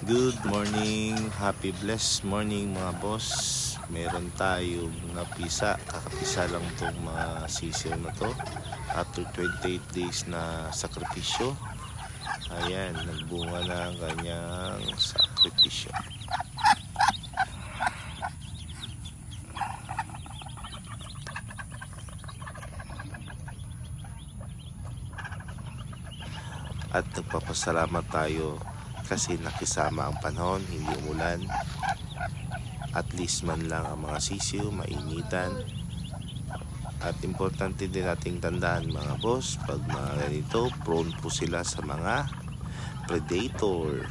Good morning, happy blessed morning mga boss. Meron tayong napisa, kakapisa lang tong mga sisiw na to. After 28 days na sakripisyo, ayan, nagbunga na ang kanyang sakripisyo. At nagpapasalamat tayo kasi nakisama ang panahon, hindi umulan. At least man lang ang mga sisiw, mainitan. At importante din nating tandaan mga boss, pag mga ganito, prone po sila sa mga predator.